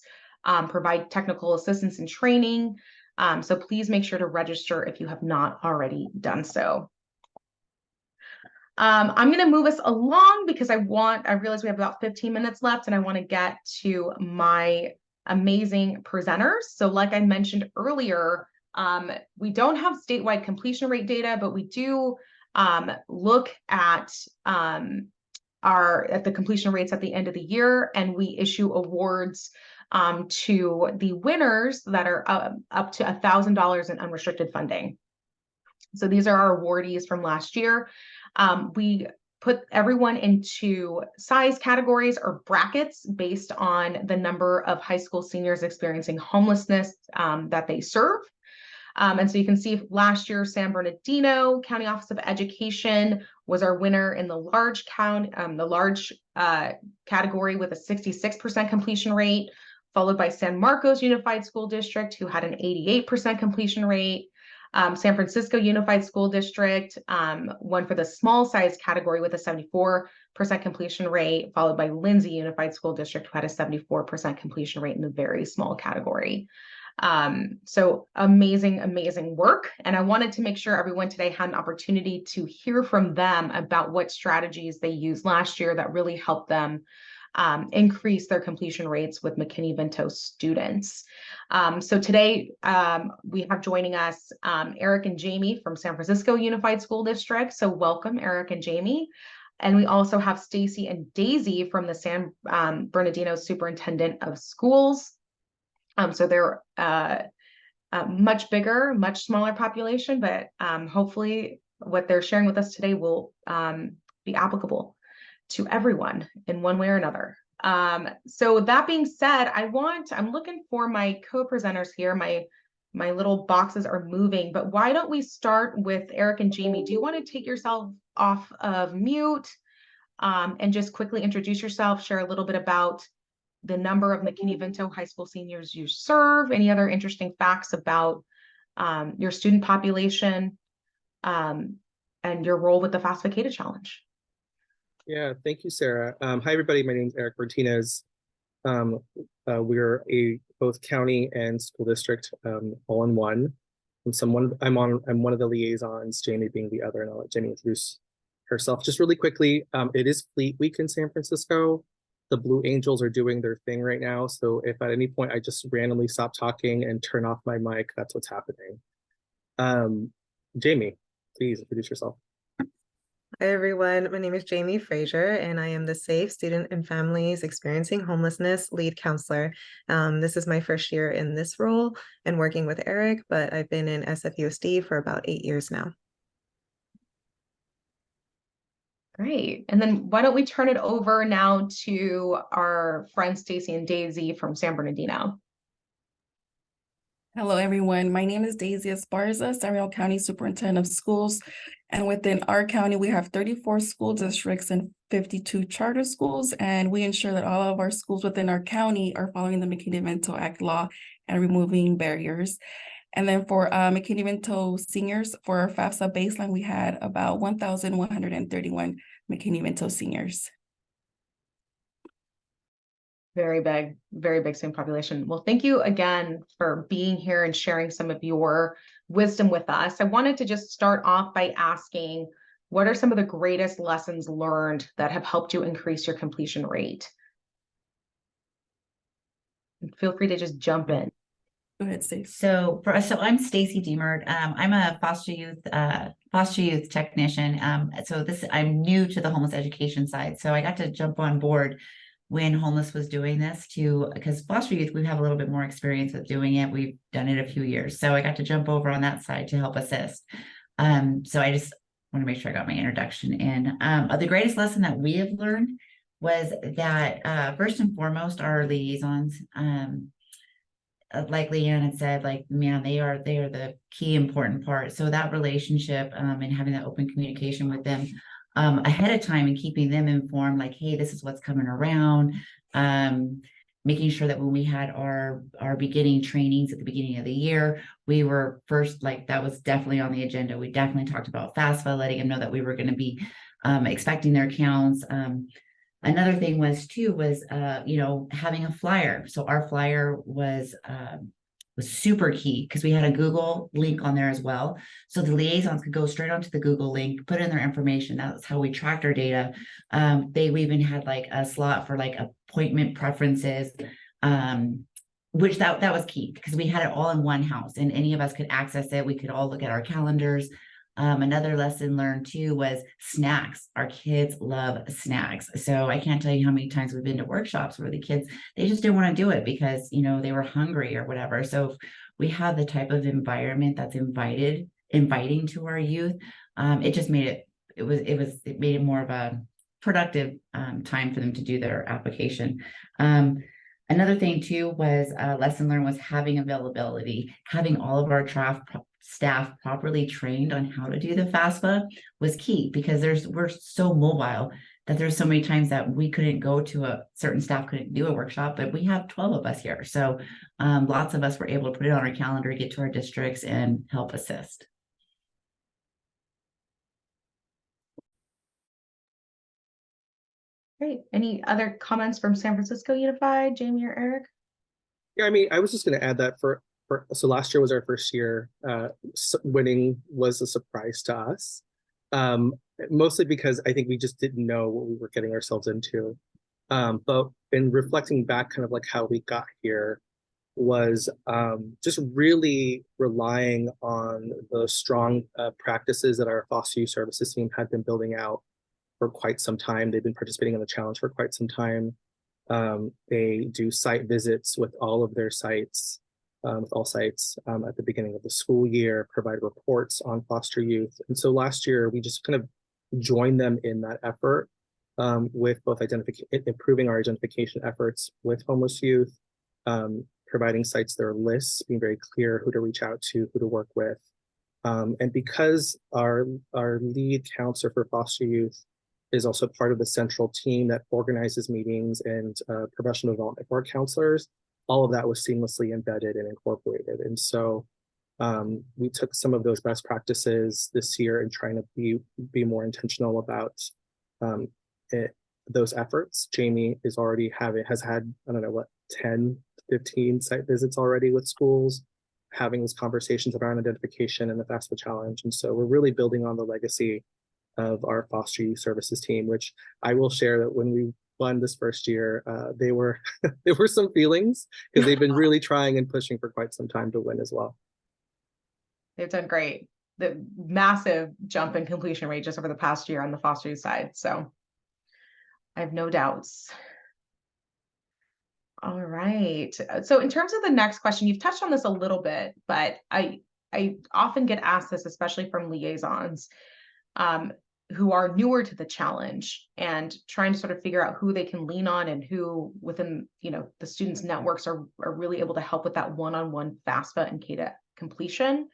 provide technical assistance and training. So please make sure to register if you have not already done so. I'm going to move us along because I realize we have about 15 minutes left and I want to get to my amazing presenters. So like I mentioned earlier, we don't have statewide completion rate data, but we do look at the completion rates at the end of the year, and we issue awards to the winners that are up to $1,000 in unrestricted funding. So these are our awardees from last year. We put everyone into size categories or brackets based on the number of high school seniors experiencing homelessness that they serve. And so you can see last year, San Bernardino County Office of Education was our winner in the large category with a 66% completion rate, followed by San Marcos Unified School District, who had an 88% completion rate. San Francisco Unified School District won for the small size category with a 74% completion rate, followed by Lindsay Unified School District, who had a 74% completion rate in the very small category. So amazing, amazing work. And I wanted to make sure everyone today had an opportunity to hear from them about what strategies they used last year that really helped them increase their completion rates with McKinney-Vento students. So today we have joining us Eric and Jamie from San Francisco Unified School District. So welcome, Eric and Jamie. And we also have Stacy and Daisy from the San Bernardino Superintendent of Schools. So they're much bigger, much smaller population, but hopefully what they're sharing with us today will be applicable to everyone in one way or another. So that being said, I'm looking for my co-presenters here. My little boxes are moving, but why don't we start with Eric and Jamie? Do you want to take yourself off of mute and just quickly introduce yourself, share a little bit about the number of McKinney-Vento high school seniors you serve, any other interesting facts about your student population, and your role with the FAFSA CADAA Challenge? Yeah, thank you, Sarah. Hi, everybody. My name is Eric Martinez. We're both county and school district all in one. I'm one of the liaisons, Jamie being the other, and I'll let Jamie introduce herself. Just really quickly, it is Fleet Week in San Francisco. The Blue Angels are doing their thing right now. So if at any point I just randomly stop talking and turn off my mic, that's what's happening. Jamie, please introduce yourself. Hi, everyone. My name is Jamie Frazier, and I am the Safe Student and Families Experiencing Homelessness Lead Counselor. This is my first year in this role and working with Eric, but I've been in SFUSD for about 8 years now. Great. And then why don't we turn it over now to our friends Stacy and Daisy from San Bernardino. Hello, everyone. My name is Daisy Esparza, San Bernardino County Superintendent of Schools. And within our county, we have 34 school districts and 52 charter schools. And we ensure that all of our schools within our county are following the McKinney-Vento Act law and removing barriers. And then for McKinney-Vento seniors, for our FAFSA baseline, we had about 1,131 McKinney-Vento seniors. Very big same population. Well, thank you again for being here and sharing some of your wisdom with us. I wanted to just start off by asking, what are some of the greatest lessons learned that have helped you increase your completion rate? And feel free to just jump in. Go ahead, Stacey. So I'm Stacy Deemert. I'm a foster youth technician. I'm new to the homeless education side. So I got to jump on board when Homeless was doing this because foster youth, we have a little bit more experience with doing it. We've done it a few years. So I got to jump over on that side to help assist. So I just want to make sure I got my introduction in. The greatest lesson that we have learned was that first and foremost, our liaisons, like Leanne had said, like, man, they are the key important part. So that relationship and having that open communication with them ahead of time and keeping them informed, like, hey, this is what's coming around. Making sure that when we had our beginning trainings at the beginning of the year, we were first, like, that was definitely on the agenda. We definitely talked about FAFSA, letting them know that we were going to be expecting their counts. Another thing was having a flyer. So our flyer was super key because we had a Google link on there as well. So the liaisons could go straight onto the Google link, put in their information. That's how we tracked our data. We even had like a slot for like appointment preferences, which that was key because we had it all in one house and any of us could access it. We could all look at our calendars. Another lesson learned too was snacks. Our kids love snacks. So I can't tell you how many times we've been to workshops where the kids, they just didn't want to do it because, they were hungry or whatever. So if we have the type of environment that's inviting to our youth, it just made it made it more of a productive time for them to do their application. Another thing too was lesson learned was having availability, having all of our staff properly trained on how to do the FAFSA was key because we're so mobile that there's so many times that we couldn't go to certain staff couldn't do a workshop, but we have 12 of us here. So lots of us were able to put it on our calendar, get to our districts and help assist. Great. Any other comments from San Francisco Unified, Jamie or Eric? Yeah, I mean, I was just going to add that so last year was our first year. Winning was a surprise to us, mostly because I think we just didn't know what we were getting ourselves into. But in reflecting back, kind of like how we got here was just really relying on the strong practices that our foster youth services team had been building out for quite some time. They've been participating in the challenge for quite some time. They do site visits with all of their sites, with all sites at the beginning of the school year, provide reports on foster youth. And so last year, we just kind of joined them in that effort with both improving our identification efforts with homeless youth, providing sites their lists, being very clear who to reach out to, who to work with. And because our lead counselor for foster youth is also part of the central team that organizes meetings and professional development for our counselors, all of that was seamlessly embedded and incorporated. And so we took some of those best practices this year and trying to be more intentional about those efforts. Jamie has had, I don't know what, 10, 15 site visits already with schools, having these conversations around identification and the FAFSA challenge. And so we're really building on the legacy of our foster youth services team, which I will share that when we won this first year, there were some feelings because they've been really trying and pushing for quite some time to win as well. They've done great. The massive jump in completion rate just over the past year on the foster youth side. So I have no doubts. All right. So in terms of the next question, you've touched on this a little bit, but I often get asked this, especially from liaisons who are newer to the challenge and trying to sort of figure out who they can lean on and who within, the students' networks are really able to help with that one-on-one FAFSA and CADAA completion.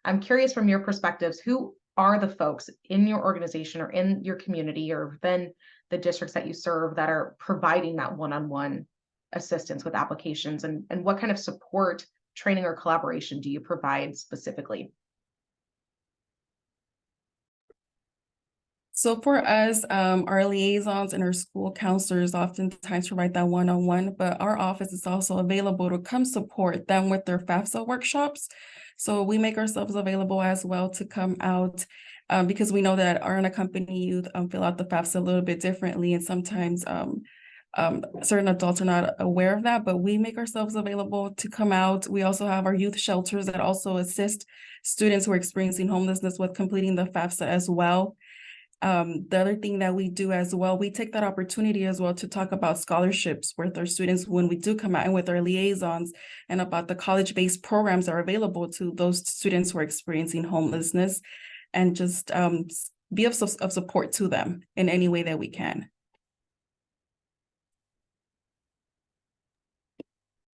I'm curious from your perspectives, who are the folks in your organization or in your community or within the districts that you serve that are providing that one-on-one assistance with applications, and what kind of support, training, or collaboration do you provide specifically? So for us, our liaisons and our school counselors oftentimes provide that one-on-one, but our office is also available to come support them with their FAFSA workshops. So we make ourselves available as well to come out because we know that our unaccompanied youth fill out the FAFSA a little bit differently, and sometimes certain adults are not aware of that, but we make ourselves available to come out. We also have our youth shelters that also assist students who are experiencing homelessness with completing the FAFSA as well. The other thing that we do as well, we take that opportunity as well to talk about scholarships with our students when we do come out, and with our liaisons, and about the college-based programs that are available to those students who are experiencing homelessness, and just be of support to them in any way that we can.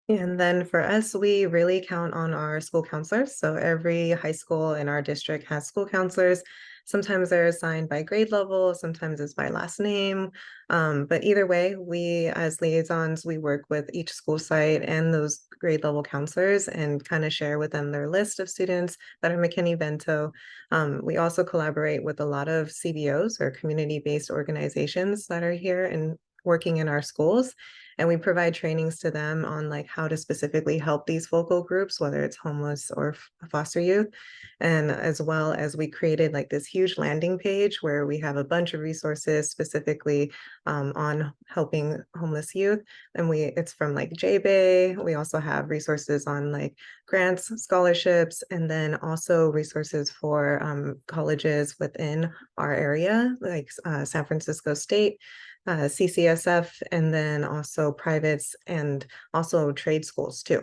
And then for us, we really count on our school counselors. So every high school in our district has school counselors. Sometimes they're assigned by grade level, sometimes it's by last name. But either way, we as liaisons, we work with each school site and those grade level counselors and kind of share with them their list of students that are McKinney-Vento. We also collaborate with a lot of CBOs, or community-based organizations, that are here and working in our schools. And we provide trainings to them on like how to specifically help these focal groups, whether it's homeless or foster youth. And as well as we created like this huge landing page where we have a bunch of resources specifically on helping homeless youth. And it's from like JBay. We also have resources on like grants, scholarships, and then also resources for colleges within our area, like San Francisco State, CCSF, and then also privates and also trade schools too.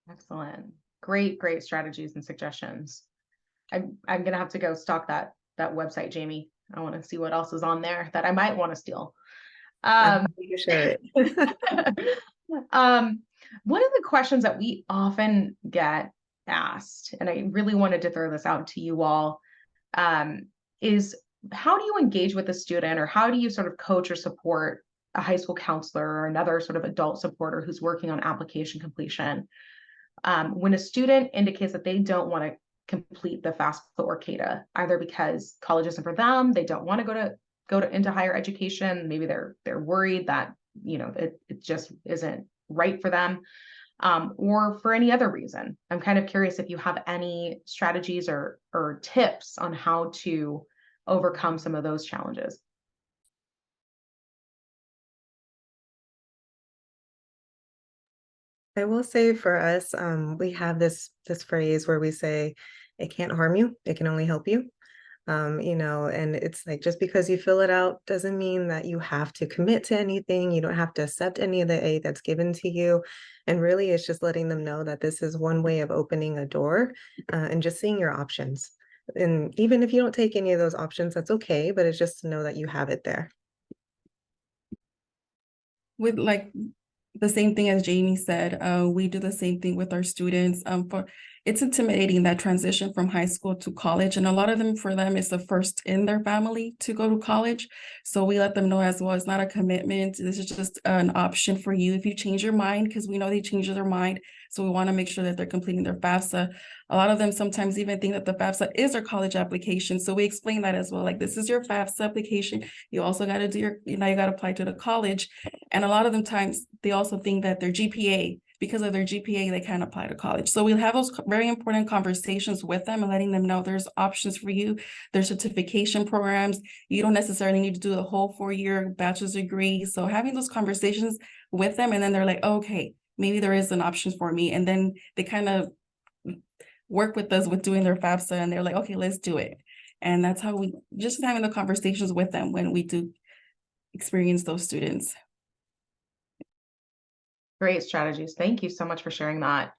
Excellent. Great strategies and suggestions. I'm gonna have to go stalk that website, Jamie. I want to see what else is on there that I might want to steal. You share it. One of the questions that we often get asked, and I really wanted to throw this out to you all, is how do you engage with a student, or how do you sort of coach or support a high school counselor or another sort of adult supporter who's working on application completion when a student indicates that they don't want to complete the FAFSA or CADAA, either because college isn't for them, they don't want to go into higher education, maybe they're worried that it just isn't right for them, or for any other reason. I'm kind of curious if you have any strategies or tips on how to overcome some of those challenges. I will say for us, we have this phrase where we say, it can't harm you, it can only help you. And it's like, just because you fill it out doesn't mean that you have to commit to anything. You don't have to accept any of the aid that's given to you. And really, it's just letting them know that this is one way of opening a door and just seeing your options. And even if you don't take any of those options, that's okay, but it's just to know that you have it there. With like the same thing as Jamie said, we do the same thing with our students. It's intimidating, that transition from high school to college, and a lot of them, for them, it's the first in their family to go to college. So we let them know as well, it's not a commitment. This is just an option for you if you change your mind, because we know they change their mind. So we want to make sure that they're completing their FAFSA. A lot of them sometimes even think that the FAFSA is their college application. So we explain that as well. Like, this is your FAFSA application. You also got to do you got to apply to the college. And a lot of them times they also think that their GPA, because of their GPA, they can't apply to college. So we'll have those very important conversations with them and letting them know there's options for you. There's certification programs. You don't necessarily need to do the whole 4-year bachelor's degree. So having those conversations with them, and then they're like, okay, maybe there is an option for me. And then they kind of work with us with doing their FAFSA, and they're like, okay, let's do it. And that's how we just having the conversations with them when we do experience those students. Great strategies. Thank you so much for sharing that.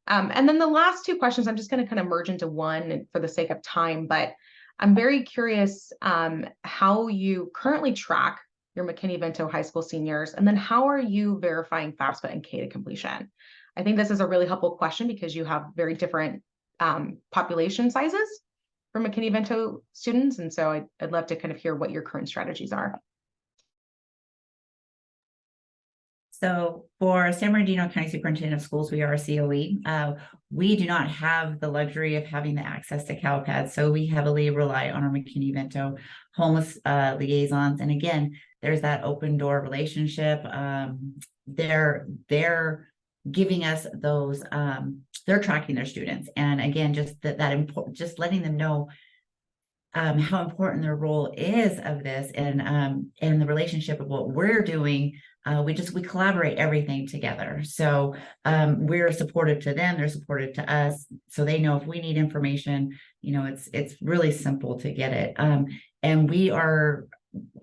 And then the last two questions, I'm just going to kind of merge into one for the sake of time, but I'm very curious how you currently track your McKinney-Vento high school seniors, and then how are you verifying FAFSA and CADAA completion? I think this is a really helpful question because you have very different population sizes for McKinney-Vento students, and so I'd love to kind of hear what your current strategies are. So for San Bernardino County Superintendent of Schools, we are a COE. We do not have the luxury of having the access to CalPAD, so we heavily rely on our McKinney-Vento homeless liaisons. And again, there's that open door relationship. They're giving us those. They're tracking their students, and again, just that important. Just letting them know how important their role is of this, and the relationship of what we're doing. We collaborate everything together. So we're supportive to them, they're supportive to us. So they know if we need information, it's really simple to get it. And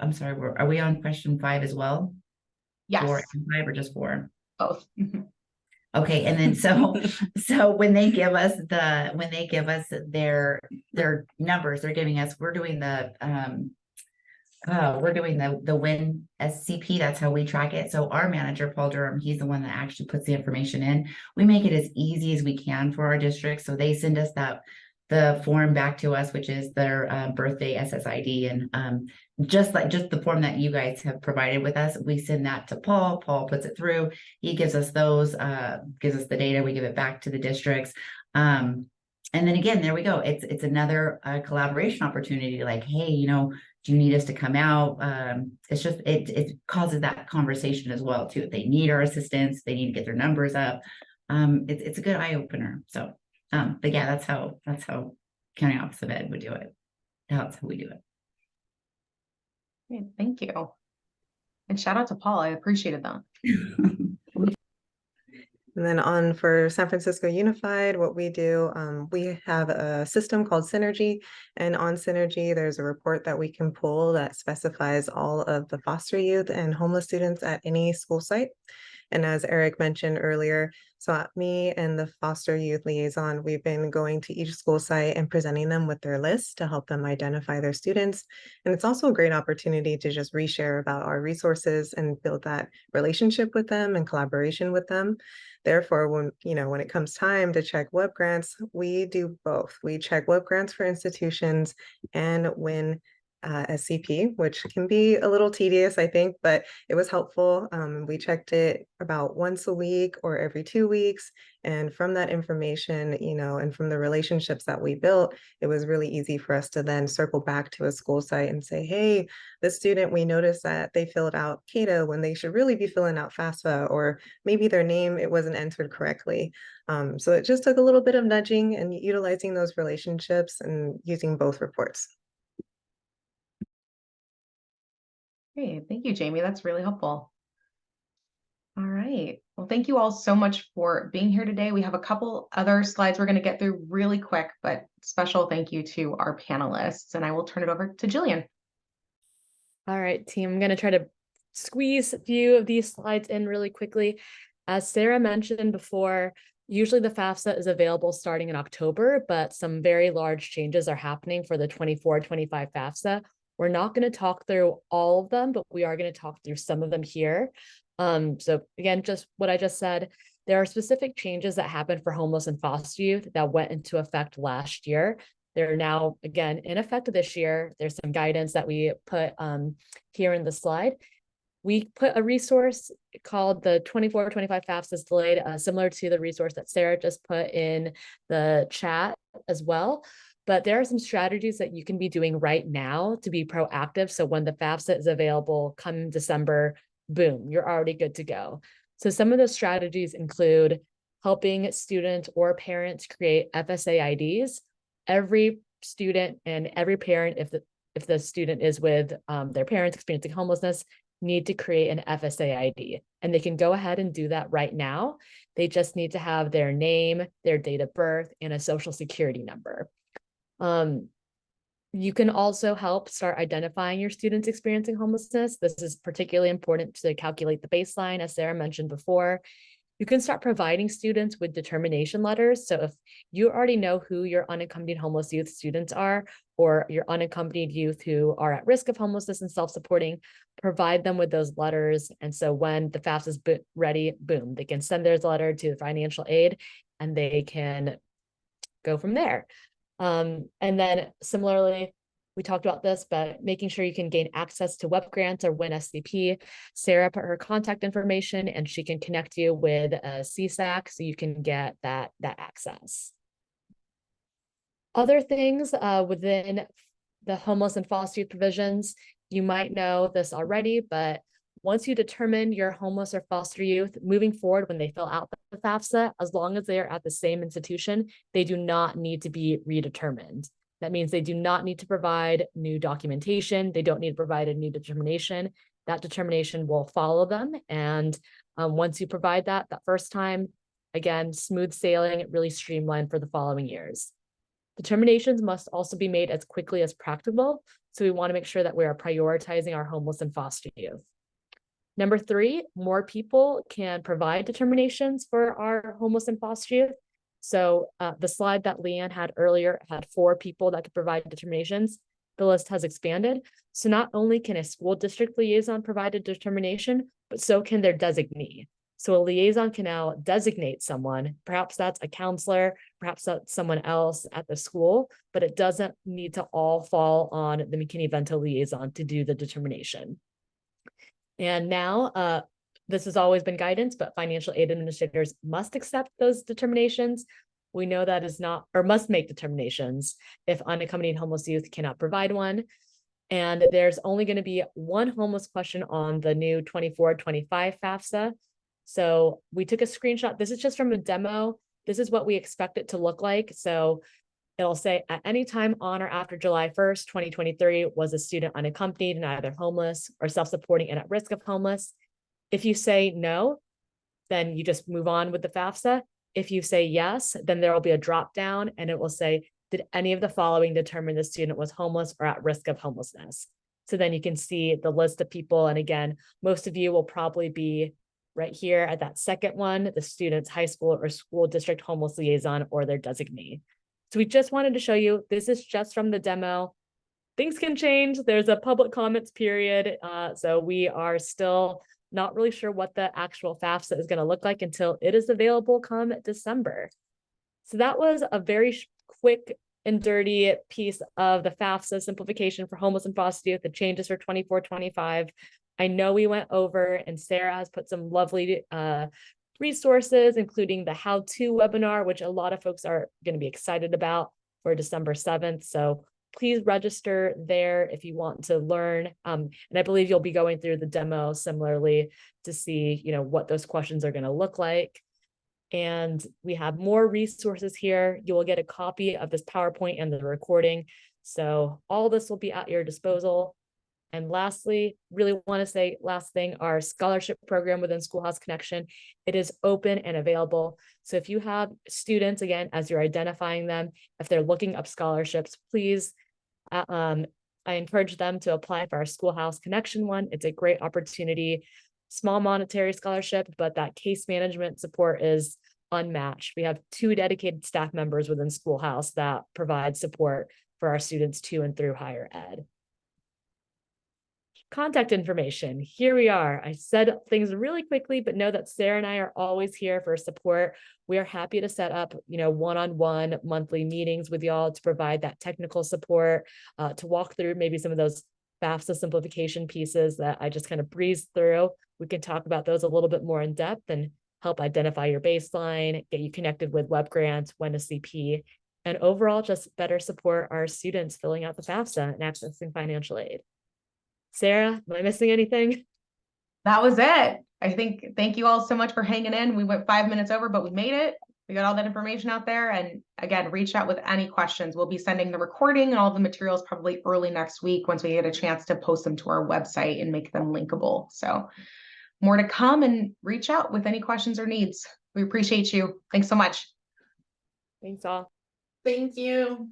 I'm sorry, are we on question 5 as well? Yes. 4 and 5 or just 4? Both. Okay, and then so when they give us their numbers, we're doing the WIN SCP. That's how we track it. So our manager, Paul Durham, he's the one that actually puts the information in. We make it as easy as we can for our district. So they send us the form back to us, which is their birthday SSID, and just the form that you guys have provided with us, we send that to Paul. Paul puts it through. He gives us gives us the data. We give it back to the districts. And then again, there we go. It's another collaboration opportunity. Like, hey, do you need us to come out? It's just, it causes that conversation as well too. If they need our assistance, they need to get their numbers up. It's a good eye opener. So, but yeah, that's how County Office of Ed would do it. That's how we do it. Great, thank you. And shout out to Paul. I appreciated that. And then for San Francisco Unified, what we do, we have a system called Synergy, and on Synergy, there's a report that we can pull that specifies all of the foster youth and homeless students at any school site. And as Eric mentioned earlier, so me and the foster youth liaison, we've been going to each school site and presenting them with their list to help them identify their students. And it's also a great opportunity to just reshare about our resources and build that relationship with them and collaboration with them. Therefore, when it comes time to check WEB grants, we do both. We check WEB grants for institutions and WIN SCP, which can be a little tedious, I think, but it was helpful. We checked it about once a week or every 2 weeks. And from that information, and from the relationships that we built, it was really easy for us to then circle back to a school site and say, hey, this student, we noticed that they filled out CADAA when they should really be filling out FAFSA, or maybe their name, it wasn't entered correctly. So it just took a little bit of nudging and utilizing those relationships and using both reports. Great, thank you, Jamie. That's really helpful. All right. Well, thank you all so much for being here today. We have a couple other slides we're going to get through really quick, but special thank you to our panelists. And I will turn it over to Jillian. All right, team, I'm going to try to squeeze a few of these slides in really quickly. As Sarah mentioned before, usually the FAFSA is available starting in October, but some very large changes are happening for the 24-25 FAFSA. We're not going to talk through all of them, but we are going to talk through some of them here. So again, just what I just said, there are specific changes that happened for homeless and foster youth that went into effect last year. They're now, again, in effect this year. There's some guidance that we put here in the slide. We put a resource called the 24-25 FAFSA delayed, similar to the resource that Sarah just put in the chat as well. But there are some strategies that you can be doing right now to be proactive. So when the FAFSA is available come December, boom, you're already good to go. So some of those strategies include helping students or parents create FSA IDs. Every student and every parent, if the student is with their parents experiencing homelessness, need to create an FSA ID. And they can go ahead and do that right now. They just need to have their name, their date of birth, and a social security number. You can also help start identifying your students experiencing homelessness. This is particularly important to calculate the baseline, as Sarah mentioned before. You can start providing students with determination letters. So if you already know who your unaccompanied homeless youth students are, or your unaccompanied youth who are at risk of homelessness and self-supporting, provide them with those letters. And so when the FAFSA is ready, boom, they can send their letter to the financial aid and they can go from there. And then similarly, we talked about this, but making sure you can gain access to WEB grants or WIN SCP. Sarah put her contact information and she can connect you with a CSAC so you can get that access. Other things within the homeless and foster youth provisions, you might know this already, but once you determine your homeless or foster youth, moving forward when they fill out the FAFSA, as long as they are at the same institution, they do not need to be redetermined. That means they do not need to provide new documentation. They don't need to provide a new determination. That determination will follow them. And once you provide that first time, again, smooth sailing, really streamlined for the following years. Determinations must also be made as quickly as practicable. So we want to make sure that we are prioritizing our homeless and foster youth. Number 3, more people can provide determinations for our homeless and foster youth. So the slide that Leanne had earlier had 4 people that could provide determinations. The list has expanded. So not only can a school district liaison provide a determination, but so can their designee. So a liaison can now designate someone, perhaps that's a counselor, perhaps that's someone else at the school, but it doesn't need to all fall on the McKinney-Vento liaison to do the determination. And now, this has always been guidance, but financial aid administrators must accept those determinations. We know that is not, or must make determinations if unaccompanied homeless youth cannot provide one. And there's only going to be one homeless question on the new 24-25 FAFSA. So we took a screenshot. This is just from a demo. This is what we expect it to look like. So it'll say at any time on or after July 1st, 2023, was a student unaccompanied and either homeless or self-supporting and at risk of homeless. If you say no, then you just move on with the FAFSA. If you say yes, then there will be a drop down and it will say, did any of the following determine the student was homeless or at risk of homelessness? So then you can see the list of people. And again, most of you will probably be right here at that second one, the student's high school or school district homeless liaison or their designee. So we just wanted to show you, this is just from the demo. Things can change. There's a public comments period. So we are still not really sure what the actual FAFSA is going to look like until it is available come December. So that was a very quick and dirty piece of the FAFSA simplification for homeless and foster youth, the changes for 24-25. I know we went over and Sarah has put some lovely resources, including the how-to webinar, which a lot of folks are going to be excited about for December 7th. So please register there if you want to learn. And I believe you'll be going through the demo similarly to see, what those questions are going to look like. And we have more resources here. You will get a copy of this PowerPoint and the recording. So all this will be at your disposal. And lastly, really want to say last thing, our scholarship program within Schoolhouse Connection, it is open and available. So if you have students, again, as you're identifying them, if they're looking up scholarships, please, I encourage them to apply for our Schoolhouse Connection one. It's a great opportunity, small monetary scholarship, but that case management support is unmatched. We have 2 dedicated staff members within Schoolhouse that provide support for our students to and through higher ed. Contact information. Here we are. I said things really quickly, but know that Sarah and I are always here for support. We are happy to set up, one-on-one monthly meetings with y'all to provide that technical support, to walk through maybe some of those FAFSA simplification pieces that I just kind of breezed through. We can talk about those a little bit more in depth and help identify your baseline, get you connected with web grants, when to CP, and overall just better support our students filling out the FAFSA and accessing financial aid. Sarah, am I missing anything? That was it. I think, thank you all so much for hanging in. We went 5 minutes over, but we made it. We got all that information out there. And again, reach out with any questions. We'll be sending the recording and all the materials probably early next week once we get a chance to post them to our website and make them linkable. So more to come, and reach out with any questions or needs. We appreciate you. Thanks so much. Thanks all. Thank you.